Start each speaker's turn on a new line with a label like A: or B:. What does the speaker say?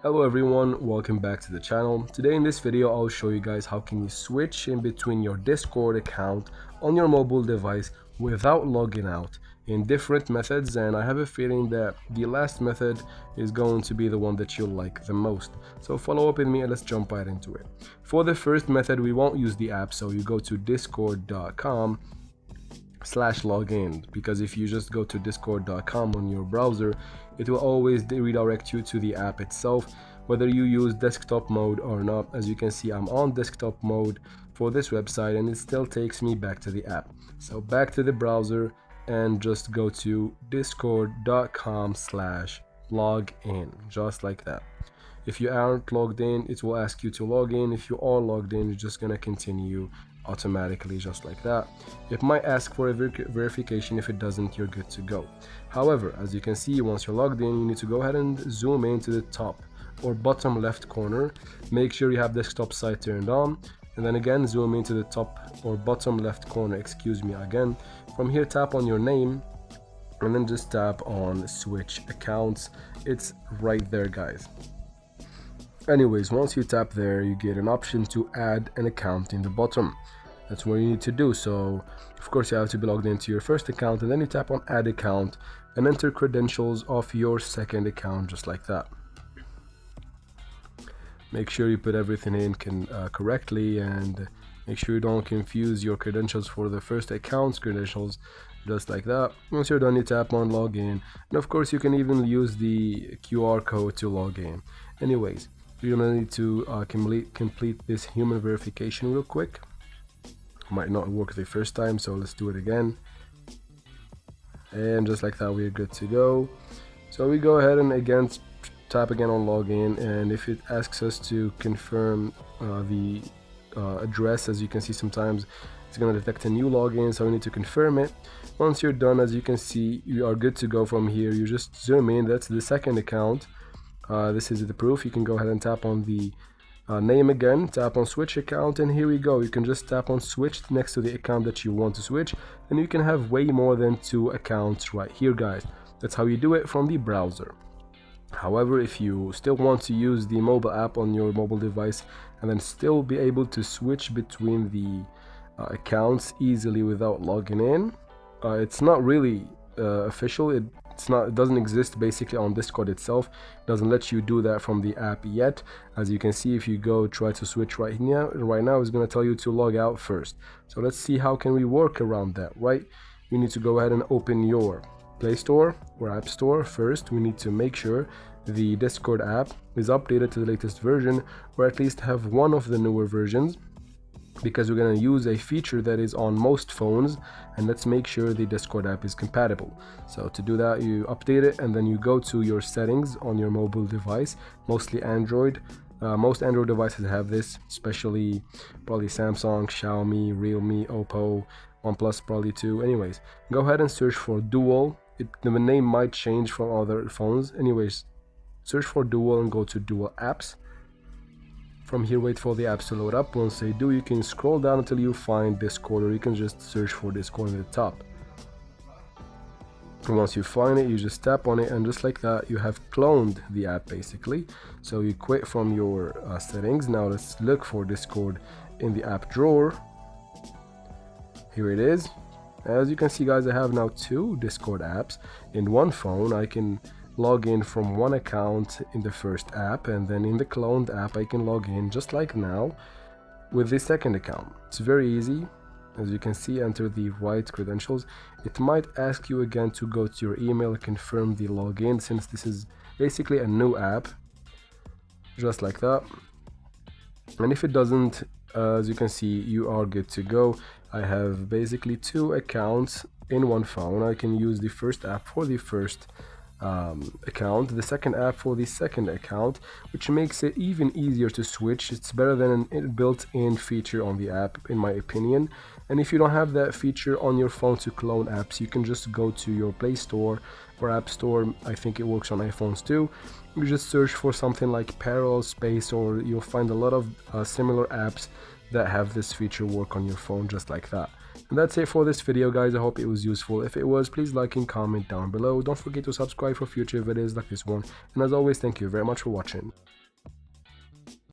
A: Hello everyone, welcome back to the channel. Today in this video I'll show you guys how can you switch in between your Discord account on your mobile device without logging out in different methods, and I have a feeling that the last method is going to be the one that you'll like the most. So follow up with me and let's jump right into it. For the first method we won't use the app, so you go to discord.com/login, because if you just go to discord.com on your browser, it will always redirect you to the app itself, whether you use desktop mode or not. As you can see, I'm on desktop mode for this website and it still takes me back to the app. So back to the browser and just go to discord.com/login, just like that. If you aren't logged in, it will ask you to log in. If you are logged in, you're just gonna continue automatically, just like that. It might ask for a verification. If it doesn't, you're good to go. However, as you can see, once you're logged in, you need to go ahead and zoom into the top or bottom left corner. Make sure you have desktop side turned on, and then again zoom into the top or bottom left corner, excuse me, again. From here, tap on your name and then just tap on switch accounts. It's right there, guys. Anyways, once you tap there, you get an option to add an account in the bottom. That's what you need to do. So of course you have to be logged into your first account, and then you tap on add account and enter credentials of your second account, just like that. Make sure you put everything in correctly, and make sure you don't confuse your credentials for the first account's credentials, just like that. Once you're done, you tap on login, and of course you can even use the QR code to log in. Anyways, you're gonna need to complete this human verification real quick. Might not work the first time, so let's do it again. And just like that, we're good to go. So we go ahead and again tap again on login, and if it asks us to confirm the address, as you can see, sometimes it's going to detect a new login, so we need to confirm it. Once you're done, as you can see, you are good to go. From here you just zoom in, that's the second account. This is the proof. You can go ahead and tap on the name again, tap on switch account, and here we go. You can just tap on switch next to the account that you want to switch, and you can have way more than 2 accounts right here, guys. That's how you do it from the browser. However, if you still want to use the mobile app on your mobile device and then still be able to switch between the accounts easily without logging in, it's not really official. It doesn't exist basically on Discord itself. It doesn't let you do that from the app yet. As you can see, if you go try to switch right now it's going to tell you to log out first. So let's see how can we work around that, right? We need to go ahead and open your Play Store or App Store. First, we need to make sure the Discord app is updated to the latest version, or at least have one of the newer versions, because we're going to use a feature that is on most phones, and let's make sure the Discord app is compatible. So to do that, you update it and then you go to your settings on your mobile device, mostly Android. Most Android devices have this, especially probably Samsung, Xiaomi, Realme, Oppo, OnePlus probably too. Anyways, go ahead and search for Dual. The name might change from other phones. Anyways, search for Dual and go to Dual apps. From here, wait for the apps to load up. Once they do, you can scroll down until you find Discord, or you can just search for Discord at the top. And once you find it, you just tap on it, and just like that, you have cloned the app basically. So you quit from your settings. Now let's look for Discord in the app drawer. Here it is. As you can see, guys, I have now 2 Discord apps in one phone. I can log in from one account in the first app, and then in the cloned app I can log in just like now with the second account. It's very easy. As you can see, enter the right credentials. It might ask you again to go to your email and confirm the login, since this is basically a new app, just like that. And if it doesn't, as you can see, you are good to go. I have basically 2 accounts in one phone. I can use the first app for the first account, the second app for the second account, which makes it even easier to switch. It's better than a built-in feature on the app, in my opinion. And if you don't have that feature on your phone to clone apps, you can just go to your Play Store or App Store. I think it works on iPhones too. You just search for something like Parallel Space, or you'll find a lot of similar apps that have this feature work on your phone, just like that. And that's it for this video, guys. I hope it was useful. If it was, please like and comment down below. Don't forget to subscribe for future videos like this one. And as always, thank you very much for watching.